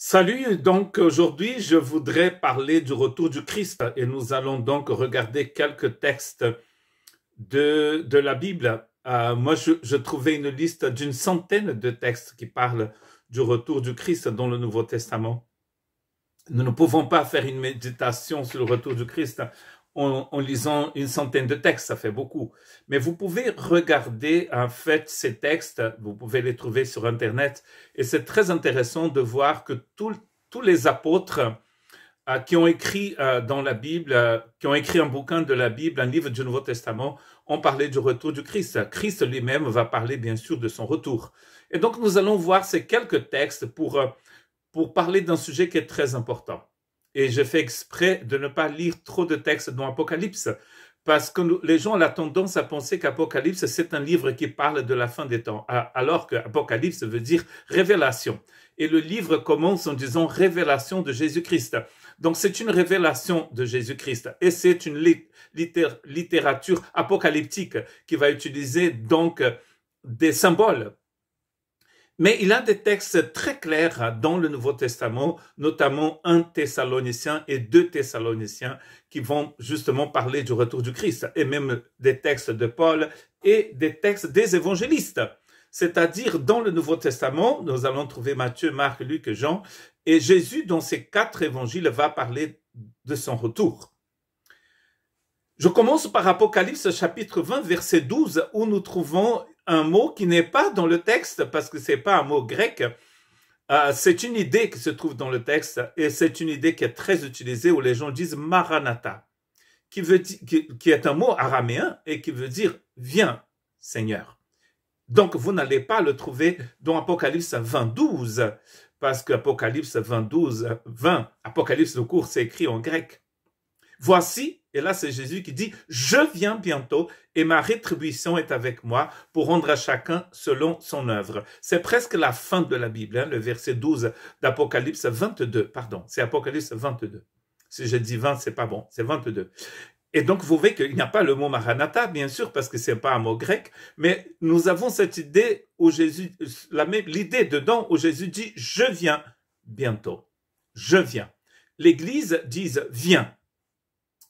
Salut, donc aujourd'hui je voudrais parler du retour du Christ et nous allons donc regarder quelques textes de la Bible. Moi je trouvais une liste d'une centaine de textes qui parlent du retour du Christ dans le Nouveau Testament. Nous ne pouvons pas faire une méditation sur le retour du Christ en lisant une centaine de textes, ça fait beaucoup. Mais vous pouvez regarder en fait ces textes, vous pouvez les trouver sur Internet, et c'est très intéressant de voir que tous les apôtres qui ont écrit dans la Bible, qui ont écrit un bouquin de la Bible, un livre du Nouveau Testament, ont parlé du retour du Christ. Christ lui-même va parler bien sûr de son retour. Et donc nous allons voir ces quelques textes pour parler d'un sujet qui est très important. Et je fais exprès de ne pas lire trop de textes dans Apocalypse, parce que les gens ont la tendance à penser qu'Apocalypse, c'est un livre qui parle de la fin des temps, alors que Apocalypse veut dire révélation. Et le livre commence en disant révélation de Jésus-Christ. Donc c'est une révélation de Jésus-Christ. Et c'est une littérature apocalyptique qui va utiliser donc des symboles. Mais il y a des textes très clairs dans le Nouveau Testament, notamment 1 Thessaloniciens et 2 Thessaloniciens, qui vont justement parler du retour du Christ, et même des textes de Paul et des textes des évangélistes. C'est-à-dire, dans le Nouveau Testament, nous allons trouver Matthieu, Marc, Luc et Jean, et Jésus, dans ces 4 évangiles, va parler de son retour. Je commence par Apocalypse chapitre 20, verset 12, où nous trouvons un mot qui n'est pas dans le texte, parce que c'est pas un mot grec, c'est une idée qui se trouve dans le texte, et c'est une idée qui est très utilisée, où les gens disent Maranatha, qui est un mot araméen, et qui veut dire « Viens, Seigneur ». Donc, vous n'allez pas le trouver dans Apocalypse 20, 12, parce qu'Apocalypse 20, Apocalypse de cours, c'est écrit en grec. Voici, et là c'est Jésus qui dit, je viens bientôt et ma rétribution est avec moi pour rendre à chacun selon son œuvre. C'est presque la fin de la Bible, hein, le verset 12 d'Apocalypse 22, pardon, c'est Apocalypse 22. Si je dis 20, c'est pas bon, c'est 22. Et donc vous voyez qu'il n'y a pas le mot Maranatha, bien sûr, parce que c'est pas un mot grec, mais nous avons cette idée où Jésus, l'idée dedans où Jésus dit, je viens bientôt, je viens. L'Église dit, viens,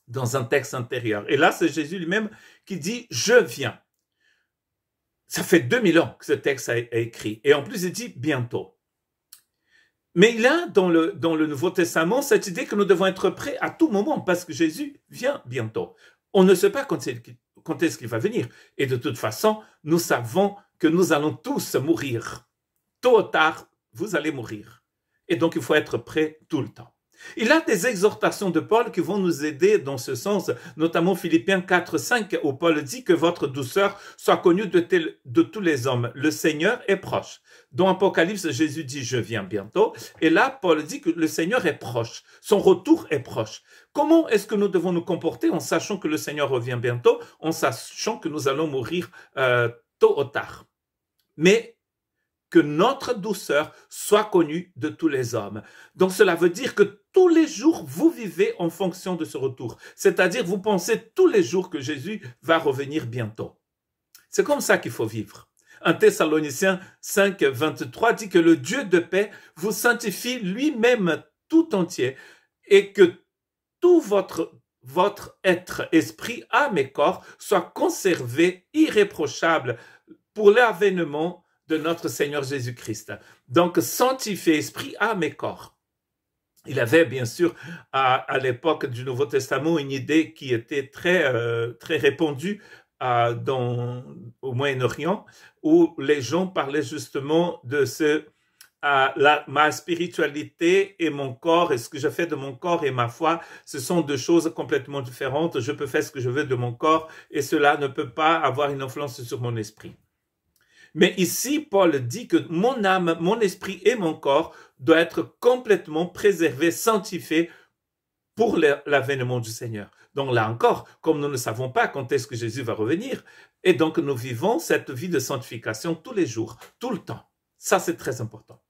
dans un texte intérieur. Et là, c'est Jésus lui-même qui dit « Je viens ». Ça fait 2000 ans que ce texte a écrit. Et en plus, il dit « bientôt ». Mais il y a dans le Nouveau Testament cette idée que nous devons être prêts à tout moment parce que Jésus vient bientôt. On ne sait pas quand est-ce qu'il va venir. Et de toute façon, nous savons que nous allons tous mourir. Tôt ou tard, vous allez mourir. Et donc, il faut être prêt tout le temps. Il y a des exhortations de Paul qui vont nous aider dans ce sens, notamment Philippiens 4, 5, où Paul dit que votre douceur soit connue de tous les hommes. Le Seigneur est proche. Dans Apocalypse, Jésus dit « Je viens bientôt ». Et là, Paul dit que le Seigneur est proche. Son retour est proche. Comment est-ce que nous devons nous comporter en sachant que le Seigneur revient bientôt, en sachant que nous allons mourir tôt ou tard? Mais que notre douceur soit connue de tous les hommes. Donc cela veut dire que tous les jours, vous vivez en fonction de ce retour. C'est-à-dire, vous pensez tous les jours que Jésus va revenir bientôt. C'est comme ça qu'il faut vivre. 1 Thessaloniciens 5, 23 dit que le Dieu de paix vous sanctifie lui-même tout entier et que tout votre être, esprit, âme et corps soit conservé irréprochable pour l'avènement de notre Seigneur Jésus-Christ. Donc, sanctifier esprit, âme et corps. Il avait bien sûr à l'époque du Nouveau Testament une idée qui était très répandue au Moyen-Orient, où les gens parlaient justement de ma spiritualité et mon corps, et ce que je fais de mon corps et ma foi, ce sont deux choses complètement différentes. Je peux faire ce que je veux de mon corps et cela ne peut pas avoir une influence sur mon esprit. Mais ici, Paul dit que mon âme, mon esprit et mon corps doivent être complètement préservés, sanctifiés pour l'avènement du Seigneur. Donc là encore, comme nous ne savons pas quand est-ce que Jésus va revenir, et donc nous vivons cette vie de sanctification tous les jours, tout le temps. Ça, c'est très important.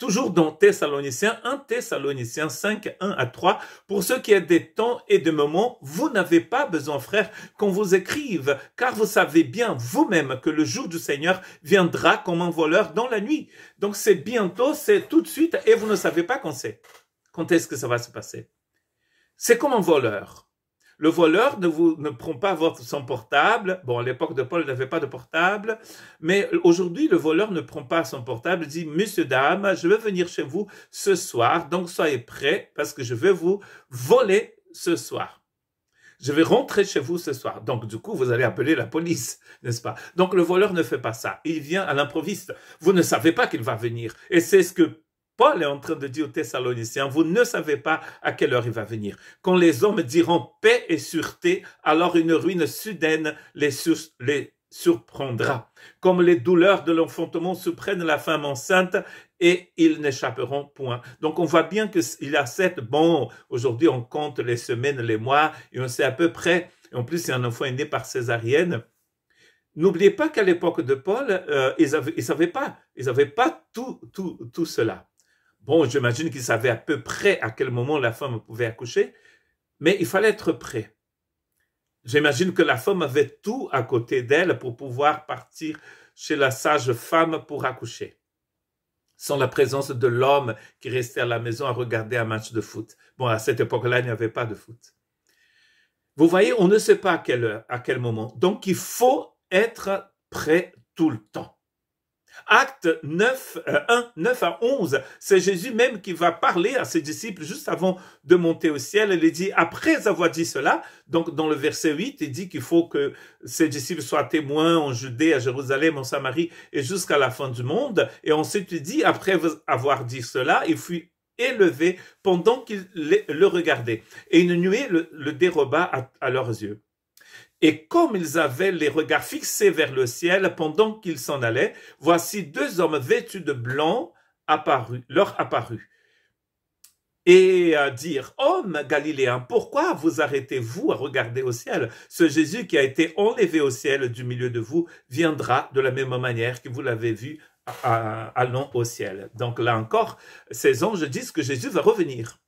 toujours dans Thessaloniciens, 1 Thessaloniciens 5, 1 à 3, pour ce qui est des temps et des moments, vous n'avez pas besoin, frères, qu'on vous écrive, car vous savez bien vous-même que le jour du Seigneur viendra comme un voleur dans la nuit. Donc c'est bientôt, c'est tout de suite, et vous ne savez pas quand c'est. Quand est-ce que ça va se passer? C'est comme un voleur. Le voleur ne prend pas son portable. Bon, à l'époque de Paul, il n'avait pas de portable. Mais aujourd'hui, le voleur ne prend pas son portable. Il dit, monsieur, dame, je vais venir chez vous ce soir. Donc, soyez prêts parce que je vais vous voler ce soir. Je vais rentrer chez vous ce soir. Donc, du coup, vous allez appeler la police, n'est-ce pas? Donc, le voleur ne fait pas ça. Il vient à l'improviste. Vous ne savez pas qu'il va venir. Et c'est ce que Paul est en train de dire aux Thessaloniciens, vous ne savez pas à quelle heure il va venir. Quand les hommes diront paix et sûreté, alors une ruine soudaine les surprendra. Comme les douleurs de l'enfantement surprennent la femme enceinte et ils n'échapperont point. Donc on voit bien qu'il y a aujourd'hui on compte les semaines, les mois et on sait à peu près, en plus si un enfant est né par césarienne. N'oubliez pas qu'à l'époque de Paul, ils savaient pas tout cela. Bon, j'imagine qu'ils savaient à peu près à quel moment la femme pouvait accoucher, mais il fallait être prêt. J'imagine que la femme avait tout à côté d'elle pour pouvoir partir chez la sage-femme pour accoucher, sans la présence de l'homme qui restait à la maison à regarder un match de foot. Bon, à cette époque-là, il n'y avait pas de foot. Vous voyez, on ne sait pas à quelle heure, à quel moment. Donc, il faut être prêt tout le temps. Acte 9, 9 à 11, c'est Jésus même qui va parler à ses disciples juste avant de monter au ciel. Il dit, après avoir dit cela, donc dans le verset 8, il dit qu'il faut que ses disciples soient témoins en Judée, à Jérusalem, en Samarie et jusqu'à la fin du monde. Et ensuite il dit, après avoir dit cela, il fut élevé pendant qu'ils le regardaient. Et une nuée le déroba à leurs yeux. Et comme ils avaient les regards fixés vers le ciel pendant qu'ils s'en allaient, voici deux hommes vêtus de blanc leur apparus. Et dire, hommes galiléens, pourquoi vous arrêtez-vous à regarder au ciel? Ce Jésus qui a été enlevé au ciel du milieu de vous viendra de la même manière que vous l'avez vu allant au ciel. Donc là encore, ces anges disent que Jésus va revenir.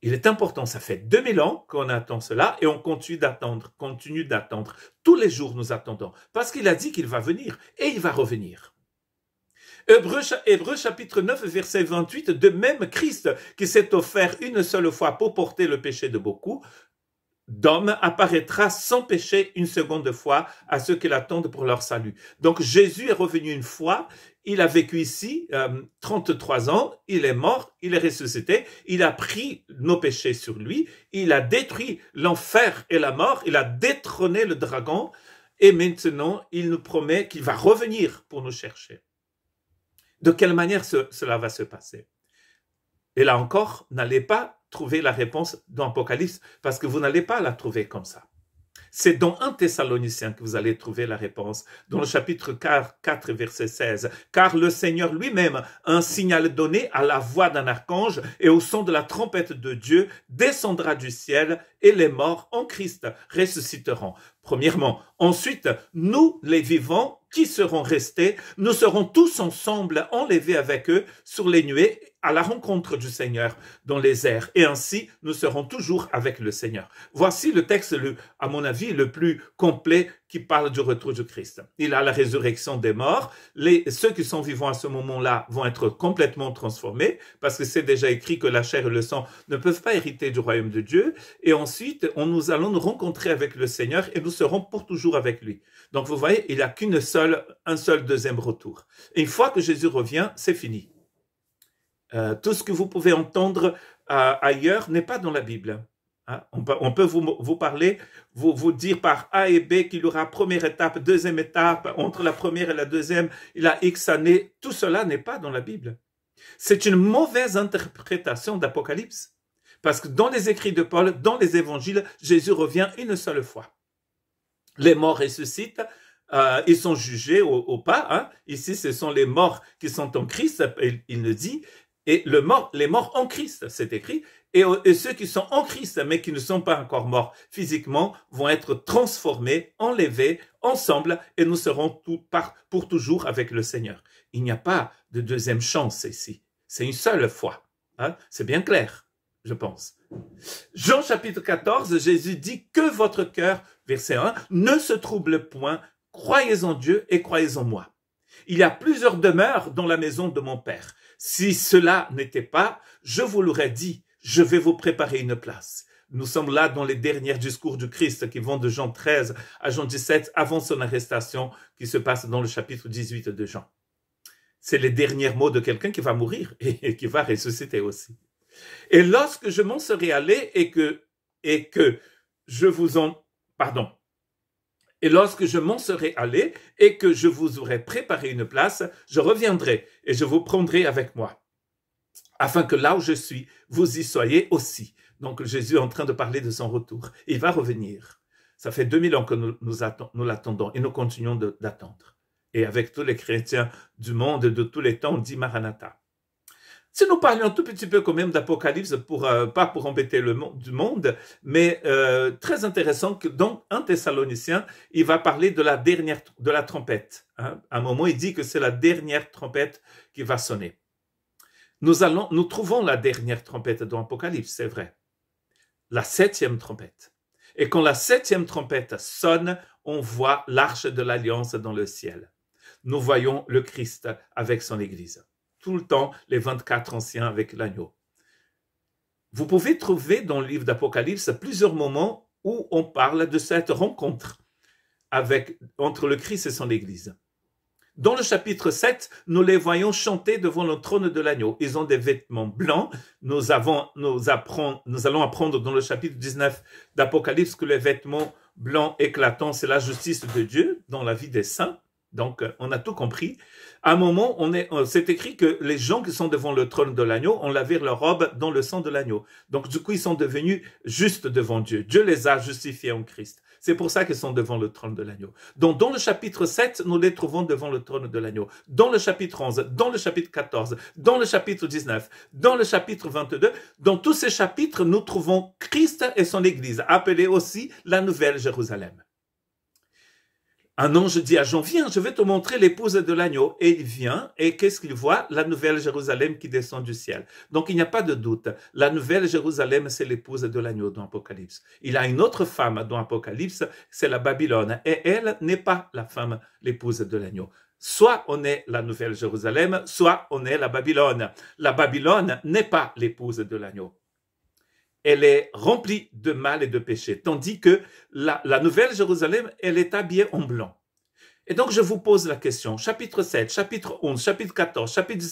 Il est important, ça fait 2000 ans qu'on attend cela et on continue d'attendre. Tous les jours nous attendons parce qu'il a dit qu'il va venir et il va revenir. Hébreux chapitre 9 verset 28, de même Christ qui s'est offert une seule fois pour porter le péché de beaucoup d'hommes apparaîtra sans péché une seconde fois à ceux qui l'attendent pour leur salut. Donc Jésus est revenu une fois, il a vécu ici 33 ans, il est mort, il est ressuscité, il a pris nos péchés sur lui, il a détruit l'enfer et la mort, il a détrôné le dragon et maintenant il nous promet qu'il va revenir pour nous chercher. De quelle manière cela va se passer? Et là encore, n'allez pas trouver la réponse dans l'Apocalypse parce que vous n'allez pas la trouver comme ça. C'est dans 1 Thessaloniciens que vous allez trouver la réponse, dans le chapitre 4, verset 16. Car le Seigneur lui-même, un signal donné à la voix d'un archange et au son de la trompette de Dieu, descendra du ciel et les morts en Christ ressusciteront. Premièrement. Ensuite, nous, les vivants, qui seront restés, nous serons tous ensemble enlevés avec eux sur les nuées à la rencontre du Seigneur dans les airs. Et ainsi, nous serons toujours avec le Seigneur. Voici le texte, à mon avis, le plus complet qui parle du retour du Christ. Il a la résurrection des morts. Ceux qui sont vivants à ce moment-là vont être complètement transformés parce que c'est déjà écrit que la chair et le sang ne peuvent pas hériter du royaume de Dieu. Et ensuite, nous allons nous rencontrer avec le Seigneur et nous serons pour toujours avec lui. Donc vous voyez, il n'y a un seul deuxième retour. Et une fois que Jésus revient, c'est fini. Tout ce que vous pouvez entendre ailleurs n'est pas dans la Bible. Hein? On peut vous parler, vous dire par A et B qu'il y aura première étape, deuxième étape, entre la première et la deuxième, il y a X années. Tout cela n'est pas dans la Bible. C'est une mauvaise interprétation d'Apocalypse. Parce que dans les écrits de Paul, dans les évangiles, Jésus revient une seule fois. Les morts ressuscitent, ils sont jugés au pas. Hein. Ici, ce sont les morts qui sont en Christ, il le dit. Et les morts en Christ, c'est écrit. Et ceux qui sont en Christ, mais qui ne sont pas encore morts physiquement, vont être transformés, enlevés ensemble, et nous serons pour toujours avec le Seigneur. Il n'y a pas de deuxième chance ici. C'est une seule fois. Hein? C'est bien clair, je pense. Jean chapitre 14, Jésus dit que votre cœur, verset 1, ne se trouble point, croyez en Dieu et croyez en moi. Il y a plusieurs demeures dans la maison de mon Père. Si cela n'était pas, je vous l'aurais dit, je vais vous préparer une place. Nous sommes là dans les derniers discours du Christ qui vont de Jean 13 à Jean 17 avant son arrestation qui se passe dans le chapitre 18 de Jean. C'est les derniers mots de quelqu'un qui va mourir et qui va ressusciter aussi. Et lorsque je m'en serai allé et que je vous en... Pardon. Et lorsque je m'en serai allé et que je vous aurai préparé une place, je reviendrai et je vous prendrai avec moi, afin que là où je suis, vous y soyez aussi. Donc Jésus est en train de parler de son retour. Il va revenir. Ça fait 2000 ans que nous l'attendons et nous continuons d'attendre. Et avec tous les chrétiens du monde de tous les temps, on dit Maranatha. Si nous parlions un tout petit peu quand même d'Apocalypse, pas pour embêter le monde, mais très intéressant que dans 1 Thessaloniciens, il va parler de la trompette. Hein. À un moment, il dit que c'est la dernière trompette qui va sonner. Nous trouvons la dernière trompette dans Apocalypse, c'est vrai. La 7e trompette. Et quand la 7e trompette sonne, on voit l'arche de l'alliance dans le ciel. Nous voyons le Christ avec son Église. Tout le temps, les 24 anciens avec l'agneau. Vous pouvez trouver dans le livre d'Apocalypse plusieurs moments où on parle de cette rencontre entre le Christ et son Église. Dans le chapitre 7, nous les voyons chanter devant le trône de l'agneau. Ils ont des vêtements blancs. Nous allons apprendre dans le chapitre 19 d'Apocalypse que les vêtements blancs éclatants, c'est la justice de Dieu dans la vie des saints. Donc, on a tout compris. À un moment, c'est écrit que les gens qui sont devant le trône de l'agneau ont lavé leur robe dans le sang de l'agneau. Donc, du coup, ils sont devenus justes devant Dieu. Dieu les a justifiés en Christ. C'est pour ça qu'ils sont devant le trône de l'agneau. Donc, dans le chapitre 7, nous les trouvons devant le trône de l'agneau. Dans le chapitre 11, dans le chapitre 14, dans le chapitre 19, dans le chapitre 22, dans tous ces chapitres, nous trouvons Christ et son Église, appelée aussi la Nouvelle Jérusalem. Un ange dit à Jean, viens, je vais te montrer l'épouse de l'agneau. Et il vient, et qu'est-ce qu'il voit? La nouvelle Jérusalem qui descend du ciel. Donc il n'y a pas de doute. La nouvelle Jérusalem, c'est l'épouse de l'agneau dans Apocalypse. Il a une autre femme dans Apocalypse, c'est la Babylone. Et elle n'est pas la femme, l'épouse de l'agneau. Soit on est la nouvelle Jérusalem, soit on est la Babylone. La Babylone n'est pas l'épouse de l'agneau. Elle est remplie de mal et de péché, tandis que la nouvelle Jérusalem, elle est habillée en blanc. Et donc, je vous pose la question, chapitre 7, chapitre 11, chapitre 14, chapitre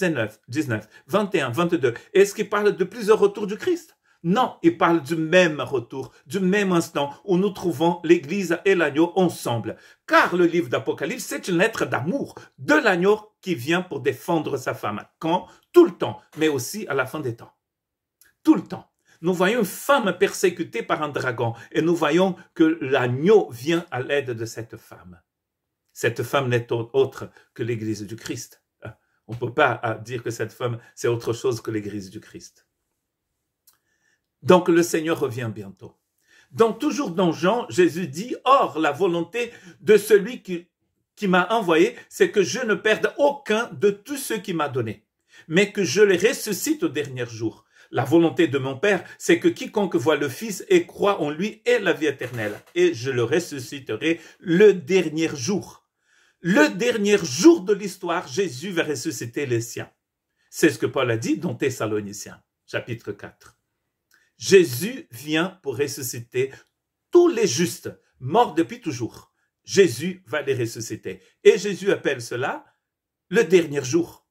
19, 21, 22, est-ce qu'il parle de plusieurs retours du Christ? Non, il parle du même retour, du même instant où nous trouvons l'Église et l'agneau ensemble. Car le livre d'Apocalypse, c'est une lettre d'amour de l'agneau qui vient pour défendre sa femme. Quand? Tout le temps, mais aussi à la fin des temps. Tout le temps. Nous voyons une femme persécutée par un dragon et nous voyons que l'agneau vient à l'aide de cette femme. Cette femme n'est autre que l'Église du Christ. On ne peut pas dire que cette femme, c'est autre chose que l'Église du Christ. Donc le Seigneur revient bientôt. Donc toujours dans Jean, Jésus dit, « Or, la volonté de celui qui m'a envoyé, c'est que je ne perde aucun de tous ceux qu'il m'a donné, mais que je les ressuscite au dernier jour. » La volonté de mon Père, c'est que quiconque voit le Fils et croit en lui ait la vie éternelle. Et je le ressusciterai le dernier jour. Le dernier jour de l'histoire, Jésus va ressusciter les siens. C'est ce que Paul a dit dans Thessaloniciens, chapitre 4. Jésus vient pour ressusciter tous les justes, morts depuis toujours. Jésus va les ressusciter. Et Jésus appelle cela le dernier jour.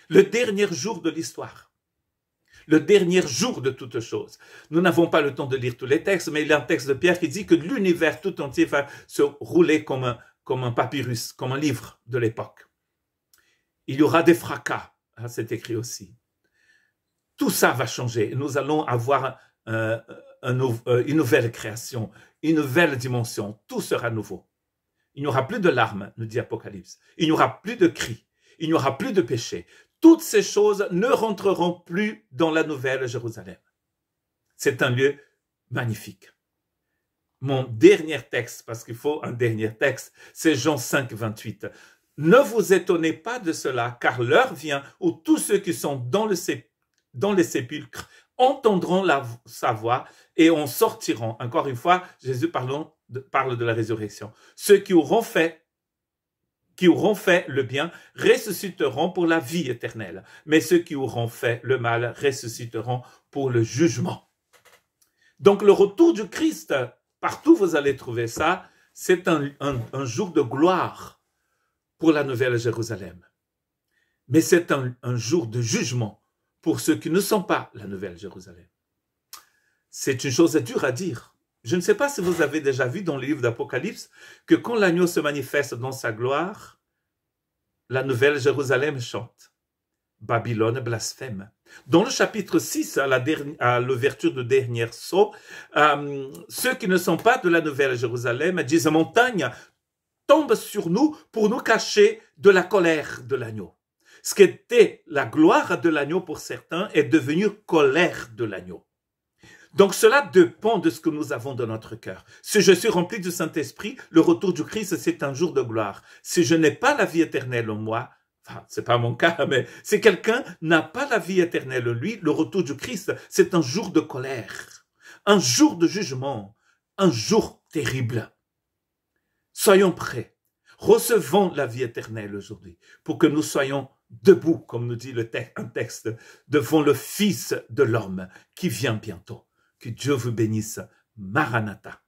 Le dernier jour de l'histoire. Le dernier jour de toutes choses. Nous n'avons pas le temps de lire tous les textes, mais il y a un texte de Pierre qui dit que l'univers tout entier va se rouler comme un papyrus, comme un livre de l'époque. Il y aura des fracas, c'est écrit aussi. Tout ça va changer. Nous allons avoir une nouvelle création, une nouvelle dimension. Tout sera nouveau. Il n'y aura plus de larmes, nous dit Apocalypse. Il n'y aura plus de cris. Il n'y aura plus de péché. Toutes ces choses ne rentreront plus dans la nouvelle Jérusalem. C'est un lieu magnifique. Mon dernier texte, parce qu'il faut un dernier texte, c'est Jean 5, 28. Ne vous étonnez pas de cela, car l'heure vient où tous ceux qui sont dans les sépulcres entendront sa voix et en sortiront. Encore une fois, Jésus parle de la résurrection. Ceux qui auront fait le bien ressusciteront pour la vie éternelle, mais ceux qui auront fait le mal ressusciteront pour le jugement. Donc le retour du Christ, partout vous allez trouver ça, c'est un jour de gloire pour la Nouvelle Jérusalem. Mais c'est un jour de jugement pour ceux qui ne sont pas la Nouvelle Jérusalem. C'est une chose dure à dire. Je ne sais pas si vous avez déjà vu dans le livre d'Apocalypse que quand l'agneau se manifeste dans sa gloire, la Nouvelle Jérusalem chante. Babylone blasphème. Dans le chapitre 6, à l'ouverture du dernier sceau, ceux qui ne sont pas de la Nouvelle Jérusalem disent « Montagne, tombe sur nous pour nous cacher de la colère de l'agneau. » Ce qui était la gloire de l'agneau pour certains est devenu colère de l'agneau. Donc cela dépend de ce que nous avons dans notre cœur. Si je suis rempli du Saint-Esprit, le retour du Christ, c'est un jour de gloire. Si je n'ai pas la vie éternelle en moi, enfin, c'est pas mon cas, mais si quelqu'un n'a pas la vie éternelle en lui, le retour du Christ, c'est un jour de colère, un jour de jugement, un jour terrible. Soyons prêts. Recevons la vie éternelle aujourd'hui pour que nous soyons debout, comme nous dit un texte, devant le Fils de l'homme qui vient bientôt. Que Dieu vous bénisse. Maranatha.